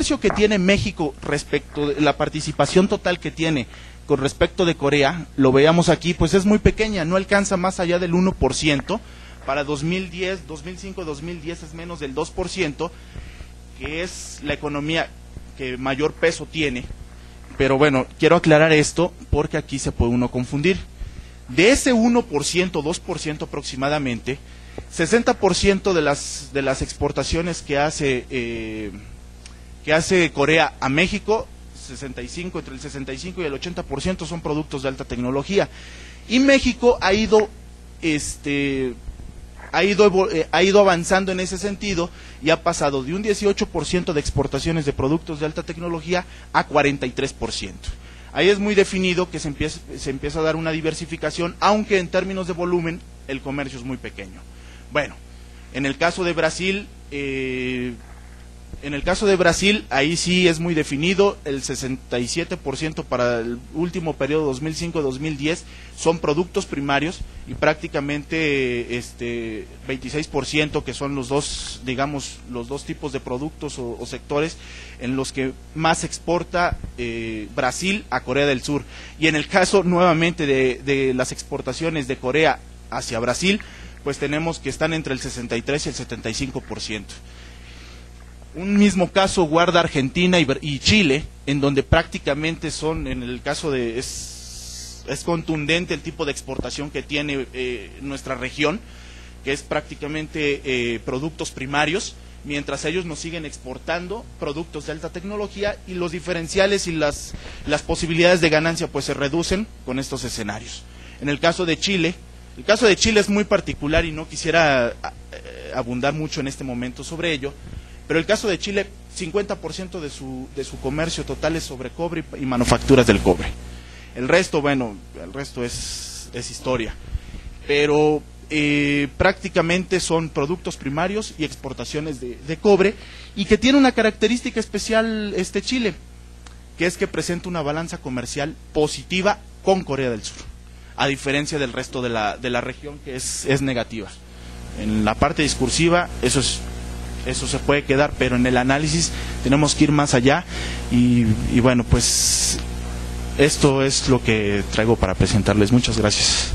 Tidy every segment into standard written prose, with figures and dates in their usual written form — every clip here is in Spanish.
comercio que tiene México respecto de la participación total que tiene con respecto de Corea, lo veamos aquí, pues es muy pequeña, no alcanza más allá del 1%, para 2010, 2005, 2010 es menos del 2%, que es la economía que mayor peso tiene. Pero bueno, quiero aclarar esto porque aquí se puede uno confundir. De ese 1%, 2% aproximadamente, 60% de las exportaciones que hace Corea a México, 65, entre el 65 y el 80% son productos de alta tecnología. Y México ha ido avanzando en ese sentido y ha pasado de un 18% de exportaciones de productos de alta tecnología a 43%. Ahí es muy definido que se empieza a dar una diversificación, aunque en términos de volumen el comercio es muy pequeño. Bueno, en el caso de Brasil, ahí sí es muy definido, el 67% para el último periodo 2005-2010 son productos primarios y prácticamente 26% que son los dos, digamos, los dos tipos de productos o sectores en los que más exporta Brasil a Corea del Sur. Y en el caso nuevamente de las exportaciones de Corea hacia Brasil, pues tenemos que están entre el 63 y el 75%. Un mismo caso guarda Argentina y Chile, en donde prácticamente son, en el caso de, es contundente el tipo de exportación que tiene nuestra región, que es prácticamente productos primarios, mientras ellos nos siguen exportando productos de alta tecnología y los diferenciales y las posibilidades de ganancia pues se reducen con estos escenarios. En el caso de Chile, es muy particular y no quisiera abundar mucho en este momento sobre ello, pero el caso de Chile, 50% de su comercio total es sobre cobre y manufacturas del cobre. El resto, bueno, es historia. Pero prácticamente son productos primarios y exportaciones de cobre, y que tiene una característica especial Chile, que es que presenta una balanza comercial positiva con Corea del Sur, a diferencia del resto de la región, que es negativa. En la parte discursiva, eso se puede quedar, pero en el análisis tenemos que ir más allá y bueno, pues esto es lo que traigo para presentarles. Muchas gracias.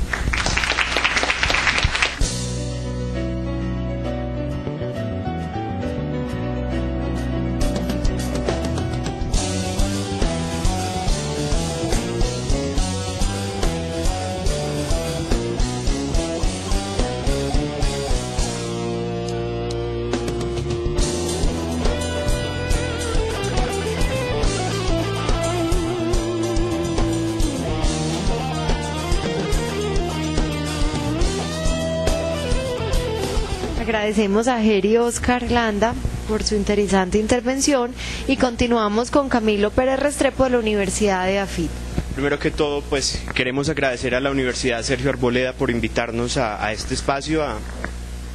Agradecemos a Geri Oscar Landa por su interesante intervención y continuamos con Camilo Pérez Restrepo de la Universidad de AFIT. Primero que todo, pues queremos agradecer a la Universidad Sergio Arboleda por invitarnos a este espacio a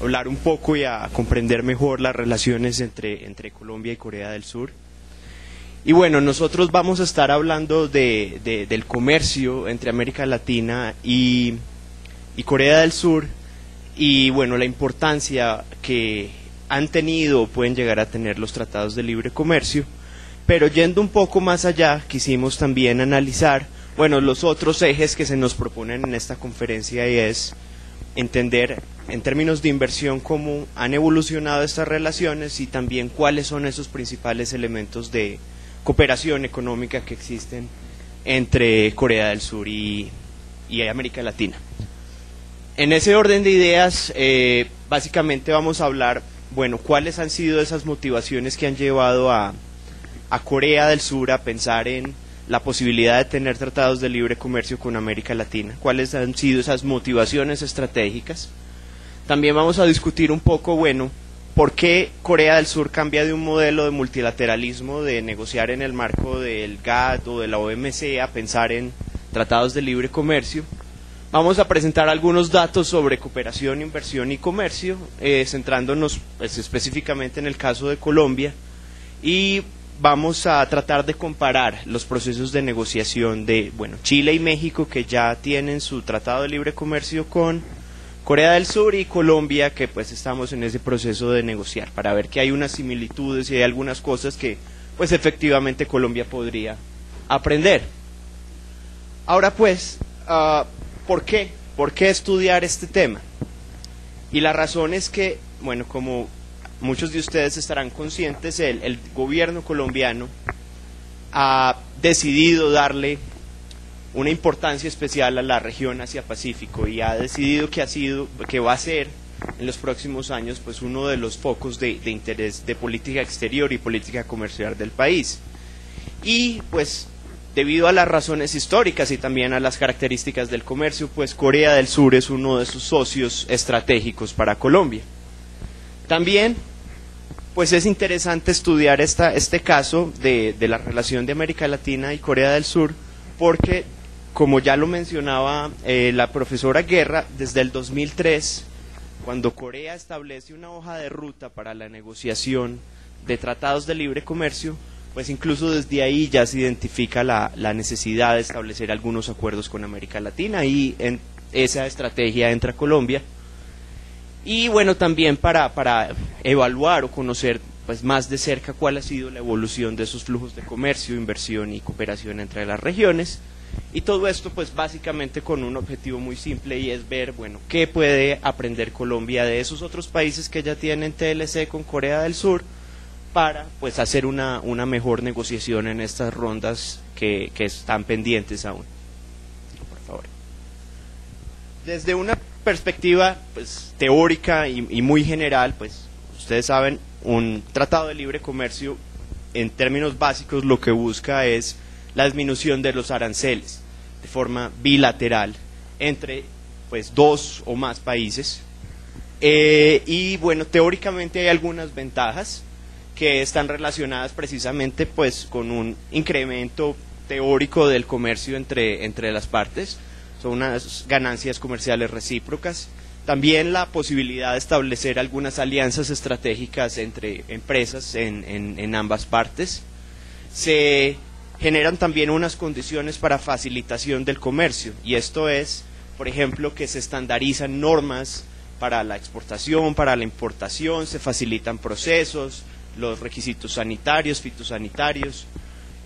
hablar un poco y a comprender mejor las relaciones entre Colombia y Corea del Sur. Y bueno, nosotros vamos a estar hablando del comercio entre América Latina y Corea del Sur, y bueno, la importancia que han tenido o pueden llegar a tener los tratados de libre comercio. Pero yendo un poco más allá, quisimos también analizar, bueno, los otros ejes que se nos proponen en esta conferencia, y es entender en términos de inversión cómo han evolucionado estas relaciones y también cuáles son esos principales elementos de cooperación económica que existen entre Corea del Sur y América Latina. En ese orden de ideas, básicamente vamos a hablar, bueno, cuáles han sido esas motivaciones que han llevado a Corea del Sur a pensar en la posibilidad de tener tratados de libre comercio con América Latina, cuáles han sido esas motivaciones estratégicas. También vamos a discutir un poco, bueno, por qué Corea del Sur cambia de un modelo de multilateralismo, de negociar en el marco del GATT o de la OMC, a pensar en tratados de libre comercio. Vamos a presentar algunos datos sobre cooperación, inversión y comercio, centrándonos pues, específicamente en el caso de Colombia, y vamos a tratar de comparar los procesos de negociación de Chile y México, que ya tienen su tratado de libre comercio con Corea del Sur, y Colombia, que pues estamos en ese proceso de negociar, para ver que hay unas similitudes y hay algunas cosas que pues efectivamente Colombia podría aprender. Ahora pues, ¿por qué? ¿Por qué estudiar este tema? Y la razón es que, bueno, como muchos de ustedes estarán conscientes, el gobierno colombiano ha decidido darle una importancia especial a la región Asia-Pacífico y ha decidido que va a ser en los próximos años pues uno de los focos de interés de política exterior y política comercial del país. Y pues debido a las razones históricas y también a las características del comercio, pues Corea del Sur es uno de sus socios estratégicos para Colombia. También pues es interesante estudiar este caso de la relación de América Latina y Corea del Sur, porque como ya lo mencionaba la profesora Guerra, desde el 2003, cuando Corea establece una hoja de ruta para la negociación de tratados de libre comercio, pues incluso desde ahí ya se identifica la necesidad de establecer algunos acuerdos con América Latina, y en esa estrategia entra Colombia. Y bueno, también para evaluar o conocer pues más de cerca cuál ha sido la evolución de esos flujos de comercio, inversión y cooperación entre las regiones. Y todo esto pues básicamente con un objetivo muy simple, y es ver, bueno, qué puede aprender Colombia de esos otros países que ya tienen TLC con Corea del Sur, para pues hacer una mejor negociación en estas rondas que están pendientes aún. Por favor. Desde una perspectiva pues teórica y muy general, pues ustedes saben, un tratado de libre comercio en términos básicos lo que busca es la disminución de los aranceles de forma bilateral entre pues dos o más países, y bueno, teóricamente hay algunas ventajas que están relacionadas precisamente pues con un incremento teórico del comercio entre las partes. Son unas ganancias comerciales recíprocas, también la posibilidad de establecer algunas alianzas estratégicas entre empresas en ambas partes. Se generan también unas condiciones para facilitación del comercio, y esto es, por ejemplo, que se estandarizan normas para la exportación, para la importación, se facilitan procesos, los requisitos sanitarios, fitosanitarios,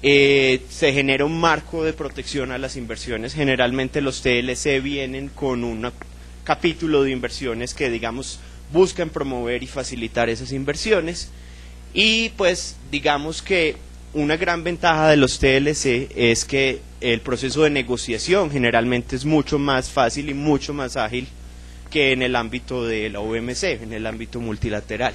se genera un marco de protección a las inversiones. Generalmente los TLC vienen con un capítulo de inversiones que, digamos, buscan promover y facilitar esas inversiones, y pues digamos que una gran ventaja de los TLC es que el proceso de negociación generalmente es mucho más fácil y mucho más ágil que en el ámbito de la OMC, en el ámbito multilateral.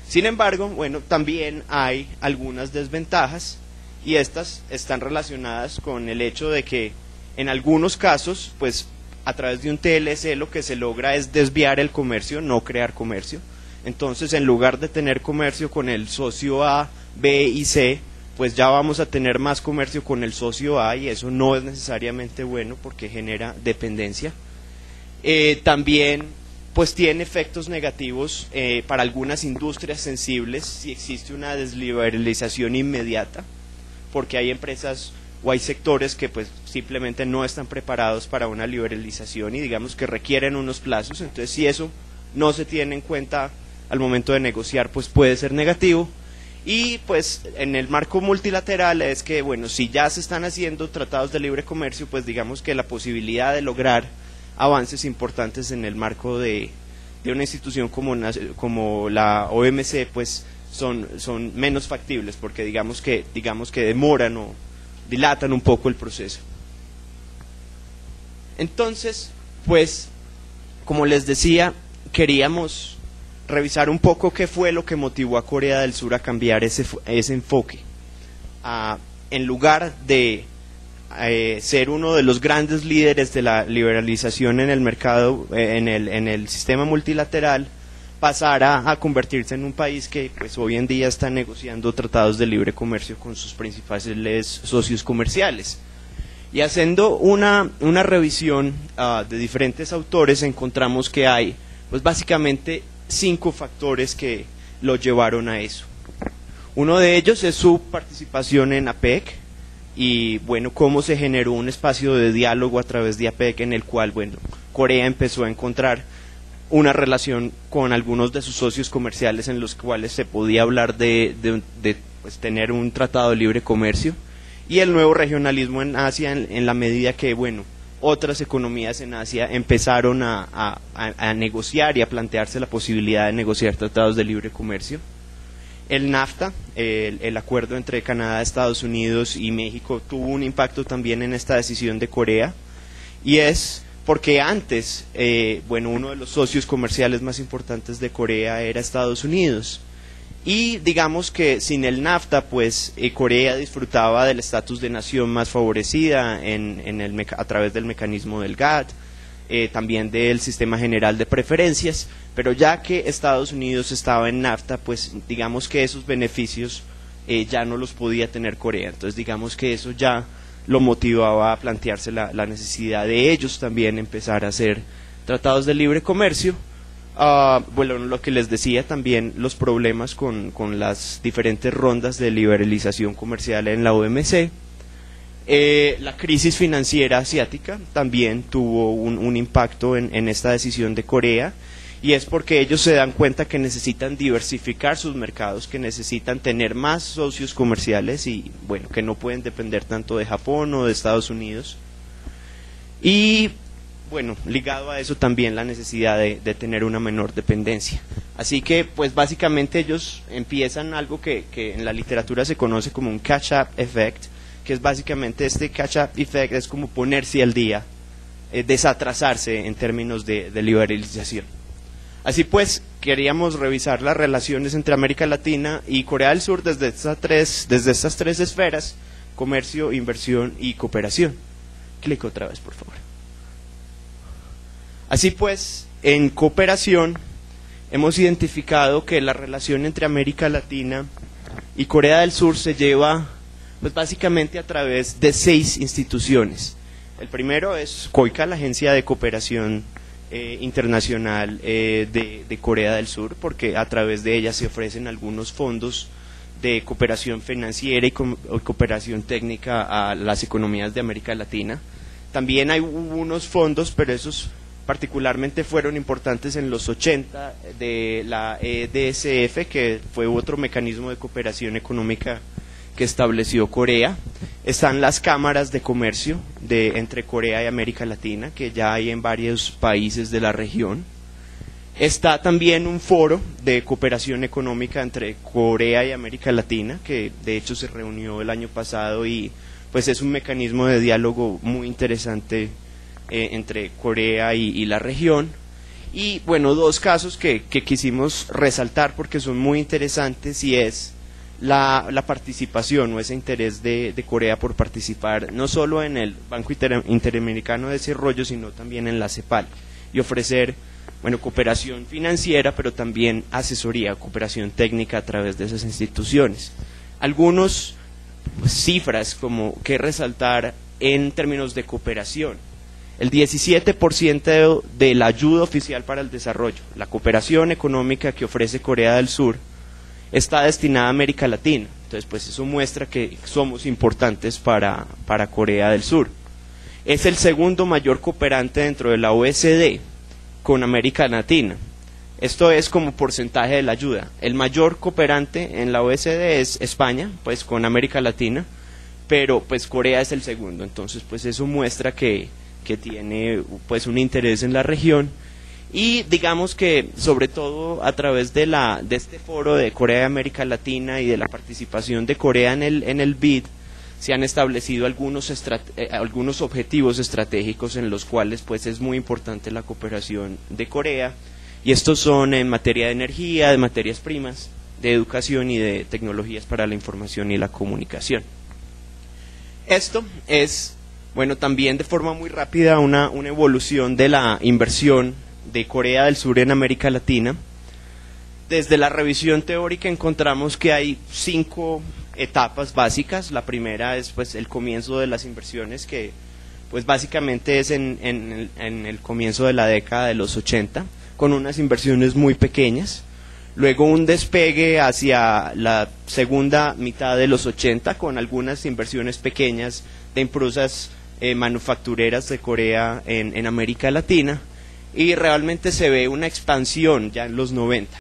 Sin embargo, bueno, también hay algunas desventajas, y estas están relacionadas con el hecho de que en algunos casos, pues a través de un TLC lo que se logra es desviar el comercio, no crear comercio. Entonces, en lugar de tener comercio con el socio A, B y C, pues ya vamos a tener más comercio con el socio A, y eso no es necesariamente bueno porque genera dependencia. También pues tiene efectos negativos para algunas industrias sensibles si existe una desliberalización inmediata, porque hay empresas o hay sectores que pues simplemente no están preparados para una liberalización y digamos que requieren unos plazos. Entonces, si eso no se tiene en cuenta al momento de negociar, pues puede ser negativo. Y pues en el marco multilateral es que, bueno, si ya se están haciendo tratados de libre comercio, pues digamos que la posibilidad de lograr avances importantes en el marco de una institución como la OMC pues son menos factibles, porque digamos que demoran o dilatan un poco el proceso. Entonces, pues como les decía, queríamos revisar un poco qué fue lo que motivó a Corea del Sur a cambiar ese enfoque. En lugar de ser uno de los grandes líderes de la liberalización en el mercado, en el sistema multilateral, pasar a convertirse en un país que pues hoy en día está negociando tratados de libre comercio con sus principales socios comerciales. Y haciendo una revisión de diferentes autores, encontramos que hay pues básicamente 5 factores que lo llevaron a eso. Uno de ellos es su participación en APEC, y bueno, cómo se generó un espacio de diálogo a través de APEC en el cual, bueno, Corea empezó a encontrar una relación con algunos de sus socios comerciales en los cuales se podía hablar de pues tener un tratado de libre comercio, y el nuevo regionalismo en Asia en la medida que, bueno, otras economías en Asia empezaron a negociar y a plantearse la posibilidad de negociar tratados de libre comercio. El NAFTA, el acuerdo entre Canadá, Estados Unidos y México, tuvo un impacto también en esta decisión de Corea, y es porque antes, bueno, uno de los socios comerciales más importantes de Corea era Estados Unidos, y digamos que sin el NAFTA, pues Corea disfrutaba del estatus de nación más favorecida a través del mecanismo del GATT, también del sistema general de preferencias, pero ya que Estados Unidos estaba en NAFTA, pues digamos que esos beneficios ya no los podía tener Corea. Entonces digamos que eso ya lo motivaba a plantearse la necesidad de ellos también empezar a hacer tratados de libre comercio. Bueno, lo que les decía también, los problemas con las diferentes rondas de liberalización comercial en la OMC. La crisis financiera asiática también tuvo un impacto en esta decisión de Corea, y es porque ellos se dan cuenta que necesitan diversificar sus mercados, que necesitan tener más socios comerciales y, bueno, que no pueden depender tanto de Japón o de Estados Unidos. Y bueno, ligado a eso también la necesidad de tener una menor dependencia. Así que, pues básicamente ellos empiezan algo que en la literatura se conoce como un catch-up effect, que es básicamente este catch-up effect, es como ponerse al día, desatrasarse en términos de liberalización. Así pues, queríamos revisar las relaciones entre América Latina y Corea del Sur desde estas tres esferas: comercio, inversión y cooperación. Clic otra vez, por favor. Así pues, en cooperación hemos identificado que la relación entre América Latina y Corea del Sur se lleva, pues básicamente a través de 6 instituciones. El primero es COICA, la Agencia de Cooperación Internacional de Corea del Sur, porque a través de ella se ofrecen algunos fondos de cooperación financiera y cooperación técnica a las economías de América Latina. También hay unos fondos, pero esos particularmente fueron importantes en los 80, de la EDSF, que fue otro mecanismo de cooperación económica que estableció Corea. Están las cámaras de comercio entre Corea y América Latina, que ya hay en varios países de la región. Está también un foro de cooperación económica entre Corea y América Latina, que de hecho se reunió el año pasado, y pues es un mecanismo de diálogo muy interesante entre Corea y la región. Y bueno, 2 casos que quisimos resaltar porque son muy interesantes, y es la participación o ese interés de Corea por participar no solo en el Banco Interamericano de Desarrollo, sino también en la CEPAL, y ofrecer, bueno, cooperación financiera, pero también asesoría, cooperación técnica a través de esas instituciones. Algunas cifras como que resaltar en términos de cooperación: el 17% de la ayuda oficial para el desarrollo, la cooperación económica que ofrece Corea del Sur, está destinada a América Latina. Entonces, pues eso muestra que somos importantes para Corea del Sur. Es el segundo mayor cooperante dentro de la OECD con América Latina. Esto es como porcentaje de la ayuda. El mayor cooperante en la OECD es España, pues con América Latina, pero pues Corea es el segundo. Entonces, pues eso muestra que tiene pues un interés en la región. Y digamos que sobre todo a través de este foro de Corea y América Latina y de la participación de Corea en el BID, se han establecido algunos objetivos estratégicos en los cuales pues es muy importante la cooperación de Corea, y estos son en materia de energía, de materias primas, de educación y de tecnologías para la información y la comunicación. Esto es, bueno, también de forma muy rápida una evolución de la inversión de Corea del Sur en América Latina. Desde la revisión teórica encontramos que hay 5 etapas básicas. La primera es pues el comienzo de las inversiones, que pues básicamente es en el comienzo de la década de los 80, con unas inversiones muy pequeñas. Luego un despegue hacia la segunda mitad de los 80 con algunas inversiones pequeñas de empresas manufactureras de Corea en América Latina, y realmente se ve una expansión ya en los 90.